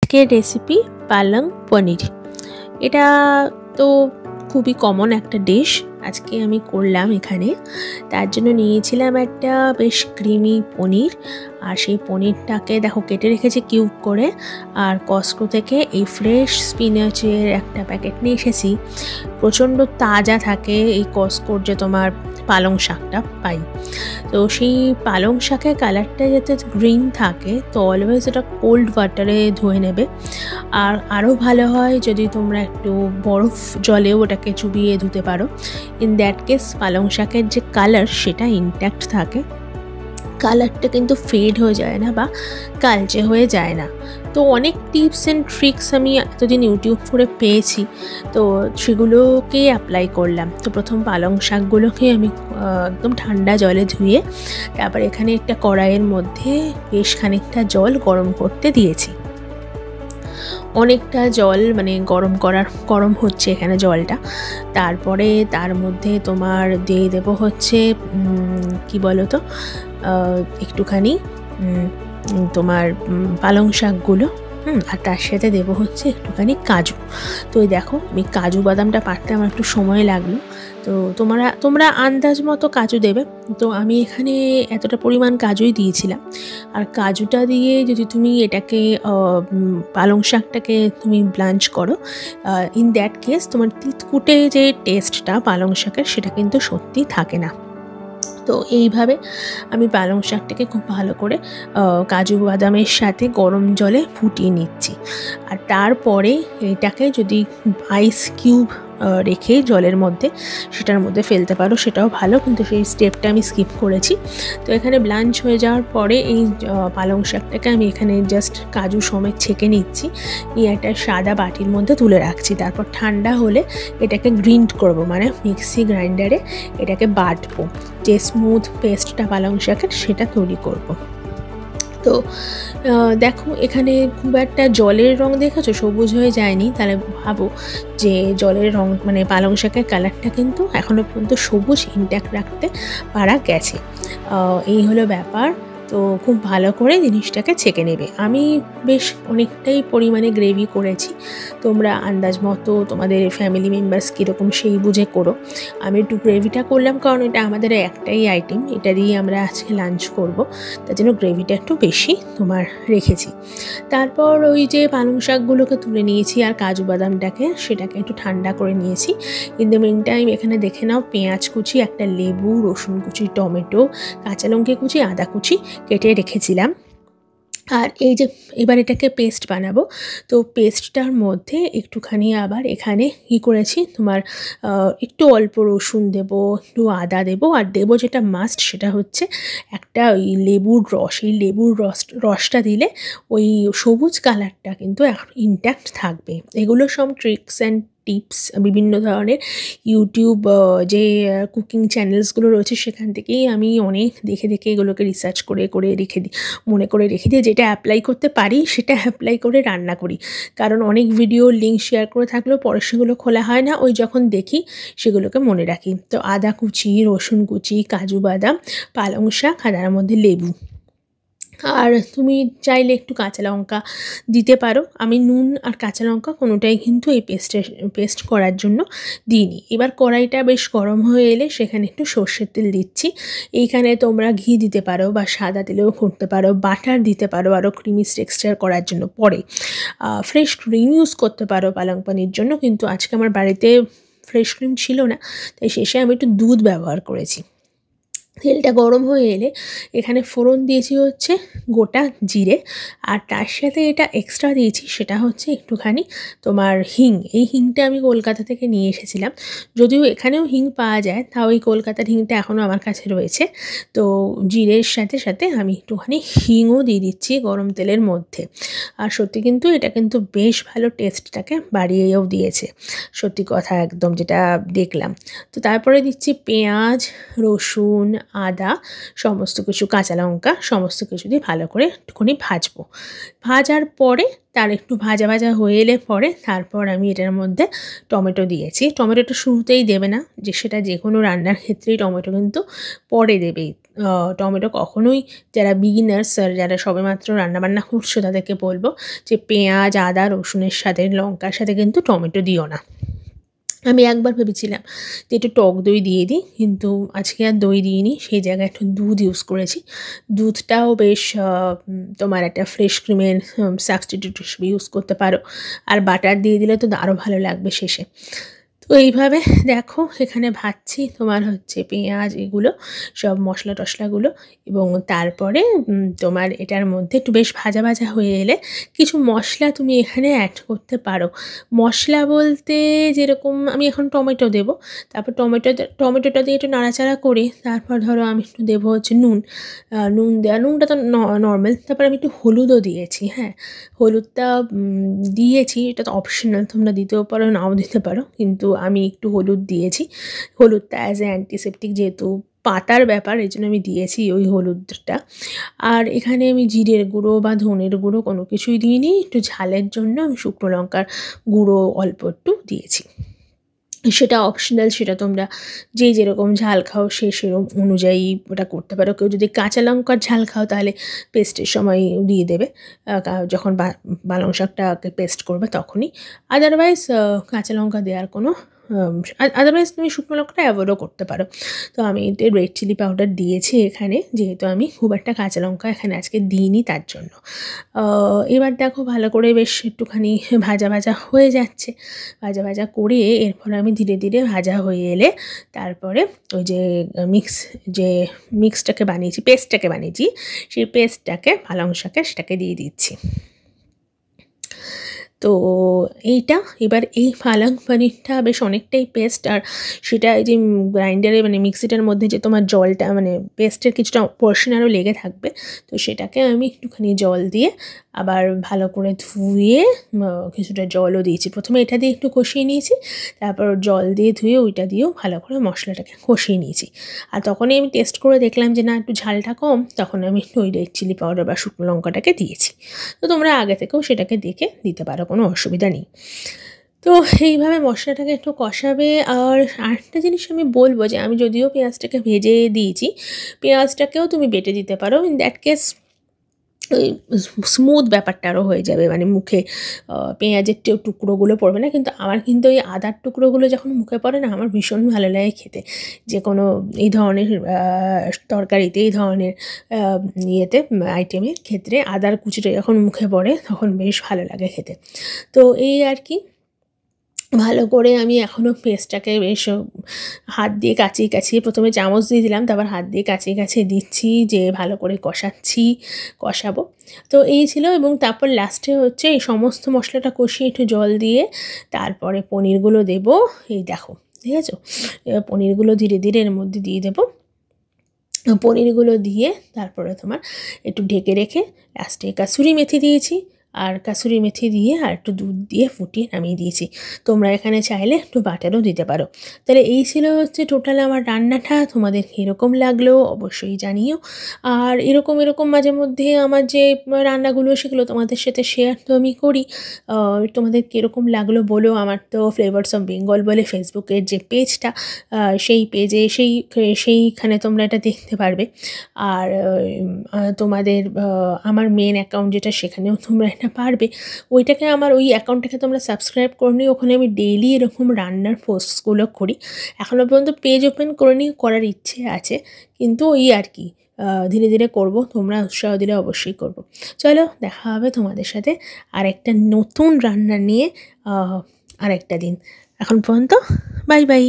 আজকের রেসিপি পালং পনির। এটা তো খুবই কমন একটা ডিশ। আজকে আমি করলাম এখানে। তার জন্য নিয়েছিলাম একটা বেশ ক্রিমি পনির, আর সেই পনিরটাকে দেখো কেটে রেখেছি কিউব করে। আর কস্কো থেকে এই ফ্রেশ স্পিনাচের একটা প্যাকেট নিয়ে এসেছি। প্রচণ্ড তাজা থাকে এই কস্কোর যে তোমার পালং শাকটা পাই। তো সেই পালং শাকের কালারটা যাতে গ্রিন থাকে, তো অলওয়েজ এটা কোল্ড ওয়াটারে ধুয়ে নেবে। আর আরও ভালো হয় যদি তোমরা একটু বরফ জলেও ওটাকে চুবিয়ে ধুতে পারো। ইন দ্যাট কেস পালং শাকের যে কালার সেটা ইনট্যাক্ট থাকে, কালারটা কিন্তু ফেড হয়ে যায় না বা কালচে হয়ে যায় না। তো অনেক টিপস অ্যান্ড ট্রিক্স আমি এতদিন ইউটিউব করে পেয়েছি, তো সেগুলোকে অ্যাপ্লাই করলাম। তো প্রথম পালং শাকগুলোকে আমি একদম ঠান্ডা জলে ধুয়ে তারপর এখানে একটা কড়াইয়ের মধ্যে বেশ খানিকটা জল গরম করতে দিয়েছি। অনেকটা জল মানে গরম হচ্ছে এখানে জলটা। তারপরে তার মধ্যে তোমার দিয়ে দেবো হচ্ছে কি বলো তো, একটুখানি তোমার পালং শাকগুলো, আর তার সাথে দেবো হচ্ছে একটুখানি কাজু। তো এই দেখো আমি কাজু বাদামটা পাড়তে আমার একটু সময় লাগলো। তো তোমরা আন্দাজ মতো কাজু দেবে। তো আমি এখানে এতটা পরিমাণ কাজুই দিয়েছিলাম। আর কাজুটা দিয়ে যদি তুমি এটাকে পালং শাকটাকে তুমি ব্লাঞ্চ করো, ইন দ্যাট কেস তোমার তিতকুটে যে টেস্টটা পালং শাকের সেটা কিন্তু সত্যি থাকে না। তো এইভাবে আমি পালং শাকটাকে খুব ভালো করে কাজু বাদামের সাথে গরম জলে ফুটিয়ে নিচ্ছি। আর তারপরে এটাকে যদি আইস কিউব রেখে জলের মধ্যে সেটার মধ্যে ফেলতে পারো সেটাও ভালো, কিন্তু সেই স্টেপটা আমি স্কিপ করেছি। তো এখানে ব্লাঞ্চ হয়ে যাওয়ার পরে এই পালং শাকটাকে আমি এখানে জাস্ট কাজু সমেত ছেঁকে নিচ্ছি, নিয়ে একটা সাদা বাটির মধ্যে তুলে রাখছি। তারপর ঠান্ডা হলে এটাকে গ্রিন্ড করব, মানে মিক্সি গ্রাইন্ডারে এটাকে বাটবো, যে স্মুথ পেস্টটা পালং শাকের সেটা তৈরি করব। তো দেখো এখানে খুব একটা জলের রং দেখেছো সবুজ হয়ে যায়নি, তাহলে ভাবো যে জলের রং মানে পালং শাকের কালারটা কিন্তু এখনও পর্যন্ত সবুজ ইনট্যাক্ট রাখতে পারা গেছে। এই হলো ব্যাপার। তো খুব ভালো করে জিনিসটাকে ছেঁকে নেবে। আমি বেশ অনেকটাই পরিমাণে গ্রেভি করেছি, তোমরা আন্দাজ মতো তোমাদের ফ্যামিলি মেম্বার্স কীরকম সেই বুঝে করো। আমি একটু গ্রেভিটা করলাম কারণ এটা আমাদের একটাই আইটেম, এটা দিয়ে আমরা আজকে লাঞ্চ করব, তার জন্য গ্রেভিটা একটু বেশি তোমার রেখেছি। তারপর ওই যে পালং শাকগুলোকে তুলে নিয়েছি আর কাজু বাদামটাকে সেটাকে একটু ঠান্ডা করে নিয়েছি। ইন দ্য মিন টাইম এখানে দেখে নাও পেঁয়াজ কুচি, একটা লেবু, রসুন কুচি, টমেটো, কাঁচা লঙ্কা কুচি, আদা কুচি কেটে রেখেছিলাম। আর এই যে এবার এটাকে পেস্ট বানাবো, তো পেস্টটার মধ্যে একটুখানি আবার এখানে কী করেছি তোমার একটু অল্প রসুন দেবো, একটু আদা দেবো, আর দেবো যেটা মাস্ট সেটা হচ্ছে একটা ওই লেবুর রস। এই লেবুর রসটা দিলে ওই সবুজ কালারটা কিন্তু ইনট্যাক্ট থাকবে। এগুলো সব ট্রিক্স অ্যান্ড টিপস বিভিন্ন ধরনের ইউটিউব যে কুকিং চ্যানেলসগুলো রয়েছে সেখান থেকেই আমি অনেক দেখে দেখে এগুলোকে রিসার্চ করে রেখে দিই, মনে করে রেখে দিয়ে যেটা অ্যাপ্লাই করতে পারি সেটা অ্যাপ্লাই করে রান্না করি। কারণ অনেক ভিডিও লিঙ্ক শেয়ার করে থাকলেও পরে সেগুলো খোলা হয় না, ওই যখন দেখি সেগুলোকে মনে রাখি। তো আদা কুচি, রসুন কুচি, কাজু বাদাম, পালং শাক আর তার মধ্যে লেবু, আর তুমি চাইলে একটু কাঁচা লঙ্কা দিতে পারো। আমি নুন আর কাঁচা লঙ্কা কোনোটাই কিন্তু এই পেস্ট করার জন্য দিইনি। এবার কড়াইটা বেশ গরম হয়ে এলে সেখানে একটু সর্ষের তেল দিচ্ছি। এইখানে তোমরা ঘি দিতে পারো বা সাদা তেলেও করতে পারো, বাটার দিতে পারো আরও ক্রিমি টেক্সচার করার জন্য। পরে ফ্রেশ ক্রিম ইউজ করতে পারো পালং পনির জন্য, কিন্তু আজকে আমার বাড়িতে ফ্রেশ ক্রিম ছিল না, তাই শেষে আমি একটু দুধ ব্যবহার করেছি। তেলটা গরম হয়ে এলে এখানে ফোড়ন দিয়েছি হচ্ছে গোটা জিরে, আর তার সাথে এটা এক্সট্রা দিয়েছি সেটা হচ্ছে একটুখানি তোমার হিং। এই হিংটা আমি কলকাতা থেকে নিয়ে এসেছিলাম, যদিও এখানেও হিং পাওয়া যায়, তাও এই কলকাতার হিংটা এখনও আমার কাছে রয়েছে। তো জিরের সাথে সাথে আমি একটুখানি হিংও দিয়ে দিচ্ছি গরম তেলের মধ্যে। আর সত্যি কিন্তু এটা কিন্তু বেশ ভালো টেস্টটাকে বাড়িয়েও দিয়েছে, সত্যি কথা একদম যেটা দেখলাম। তো তারপরে দিচ্ছি পেঁয়াজ, রসুন, আদা, সমস্ত কিছু, কাঁচা লঙ্কা, সমস্ত কিছু দিয়ে ভালো করে একটুখানি ভাজবো। ভাজার পরে তার একটু ভাজা ভাজা হয়ে এলে পরে তারপর আমি এটার মধ্যে টমেটো দিয়েছি। টমেটোটা শুরুতেই দেবে না, যে সেটা যে কোনো রান্নার ক্ষেত্রেই টমেটো কিন্তু পরে দেবেই, টমেটো কখনোই, যারা বিগিনার্স যারা সবেমাত্র রান্নাবান্না করছো তাদেরকে বলবো যে পেঁয়াজ, আদা, রসুনের সাথে, লঙ্কার সাথে কিন্তু টমেটো দিও না। আমি একবার ভেবেছিলাম যে একটু টক দই দিয়ে দিই, কিন্তু আজকে আর দই দিইনি, সেই জায়গায় একটু দুধ ইউজ করেছি। দুধটাও বেশ তোমার একটা ফ্রেশ ক্রিমের সাবস্টিটিউট হিসেবে ইউজ করতে পারো, আর বাটার দিয়ে দিলে তো আরও ভালো লাগবে শেষে। তো এইভাবে দেখো এখানে ভাজছি তোমার হচ্ছে পেঁয়াজ, এগুলো সব মশলা টশলাগুলো, এবং তারপরে তোমার এটার মধ্যে একটু বেশ ভাজা ভাজা হয়ে এলে কিছু মশলা তুমি এখানে অ্যাড করতে পারো। মশলা বলতে যেরকম আমি এখন টমেটো দেবো, তারপর টমেটোটা দিয়ে একটু নাড়াচাড়া করে তারপর ধরো আমি একটু দেবো হচ্ছে নুন নুনটা তো নর্মাল। তারপর আমি একটু হলুদও দিয়েছি, হ্যাঁ হলুদটা দিয়েছি, এটা তো অপশনাল, তোমরা দিতেও পারো নাও দিতে পারো, কিন্তু আমি একটু হলুদ দিয়েছি। হলুদটা অ্যাজ এ অ্যান্টিসেপটিক, যেহেতু পাতার ব্যাপার, এই জন্য আমি দিয়েছি ওই হলুদটা। আর এখানে আমি জিরের গুঁড়ো বা ধনের গুঁড়ো কোনো কিছুই দিইনি, একটু ঝালের জন্য আমি শুকনো লঙ্কার গুঁড়ো অল্প একটু দিয়েছি। সেটা অপশনাল, সেটা তোমরা যে যেরকম ঝাল খাও সেরকম অনুযায়ী ওটা করতে পারো। কেউ যদি কাঁচা লঙ্কার ঝাল খাও তাহলে পেস্টের সময় দিয়ে দেবে, যখন পালং শাকটাকে পেস্ট করবে তখনই। আদারওয়াইজ কাঁচা লঙ্কা দেওয়ার কোনো আদারওয়াইজ তুমি শুকনো লঙ্কাটা অ্যাভয়েডও করতে পারো। তো আমি রেড চিলি পাউডার দিয়েছি এখানে, যেহেতু আমি খুব একটা কাঁচা লঙ্কা এখানে আজকে দিইনি তার জন্য। এবার দেখো ভালো করে বেশ একটুখানি ভাজা ভাজা হয়ে যাচ্ছে। ভাজা ভাজা করে এরপর আমি ধীরে ধীরে ভাজা হয়ে এলে তারপরে ওই যে মিক্সটাকে বানিয়েছি, পেস্টটাকে বানিয়েছি, সেই পেস্টটাকে পালং শাকের সেটাকে দিয়ে দিচ্ছি। তো এইটা এবার এই পালং পনিরটা বেশ অনেকটাই পেস্ট, আর সেটা এই যে গ্রাইন্ডারে মানে মিক্সিটার মধ্যে যে তোমার জলটা মানে পেস্টের কিছুটা পোর্শন আরও লেগে থাকবে, তো সেটাকে আমি একটুখানি জল দিয়ে আবার ভালো করে ধুয়ে কিছুটা জলও দিয়েছি। প্রথমে এটা দিয়ে একটু কষিয়ে নিয়েছি, তারপর জল দিয়ে ধুয়ে ওইটা দিয়েও ভালো করে মশলাটাকে কষিয়ে নিয়েছি। আর তখনই আমি টেস্ট করে দেখলাম যে না একটু ঝালটা কম, তখন আমি ওই রেড চিলি পাউডার বা শুকনো লঙ্কাটাকে দিয়েছি। তো তোমরা আগে থেকেও সেটাকে দেখে দিতে পারো, কোনো অসুবিধা নেই। তো এইভাবে মশলাটাকে একটু কষাবে। আর আরেকটা জিনিস আমি বলবো যে আমি যদিও পেঁয়াজটাকে ভেজে দিয়েছি, পেঁয়াজটাকেও তুমি বেটে দিতে পারো। ইন দ্যাট কেস ওই স্মুথ ব্যাপারটা আরও হয়ে যাবে, মানে মুখে পেঁয়াজের টুকরোগুলো পড়বে না। কিন্তু আমার কিন্তু ওই আদার টুকরোগুলো যখন মুখে পড়ে না, আমার ভীষণ ভালো লাগে খেতে। যে কোনো এই ধরনের তরকারিতে, এই ধরনের ইয়েতে আইটেমের ক্ষেত্রে আদার কুচিটা যখন মুখে পড়ে তখন বেশ ভালো লাগে খেতে। তো এই আর কি, ভালো করে আমি এখনও পেস্টটাকে বেশ হাত দিয়ে কাচিয়ে কাচিয়ে, প্রথমে চামচ দিয়ে দিলাম, তারপর হাত দিয়ে কাচিয়ে কাচিয়ে দিচ্ছি, যে ভালো করে কষাবো। তো এই ছিল। এবং তারপর লাস্টে হচ্ছে এই সমস্ত মশলাটা কষিয়ে একটু জল দিয়ে তারপরে পনিরগুলো দেবো। এই দেখো, ঠিক আছে, এবার পনিরগুলো ধীরে ধীরে এর মধ্যে দিয়ে দেবো। পনিরগুলো দিয়ে তারপরে তোমার একটু ঢেকে রেখে লাস্টে কাসুরি মেথি দিয়েছি, আর কাসুরি মেথি দিয়ে আর একটু দুধ দিয়ে ফুটিয়ে নামিয়ে দিয়েছি। তোমরা এখানে চাইলে একটু বাটারও দিতে পারো। তাহলে এই ছিল হচ্ছে টোটাল আমার রান্নাটা। তোমাদের কীরকম লাগলো অবশ্যই জানিও। আর এরকম মাঝে মধ্যে আমার যে রান্নাগুলো সেগুলো তোমাদের সাথে শেয়ার তো আমি করি। তোমাদের কীরকম লাগলো বলো। আমার তো ফ্লেভার্স অফ বেঙ্গল বলে ফেসবুকের যে পেজটা, সেই পেজে সেইখানে তোমরা এটা দেখতে পারবে। আর তোমাদের আমার মেন অ্যাকাউন্ট যেটা, সেখানেও তোমরা এটা পারবে। ওইটাকে আমার ওই অ্যাকাউন্টটাকে তোমরা সাবস্ক্রাইব করে নিও। ওখানে আমি ডেইলি এরকম রান্নার পোস্টগুলো করি। এখনও পর্যন্ত পেজ ওপেন করে নিয়ে করার ইচ্ছে আছে, কিন্তু ওই আর কি ধীরে ধীরে করব। তোমরা উৎসাহ দিলে অবশ্যই করব। চলো, দেখা হবে তোমাদের সাথে আরেকটা নতুন রান্না নিয়ে আরেকটা দিন। এখন পর্যন্ত বাই বাই।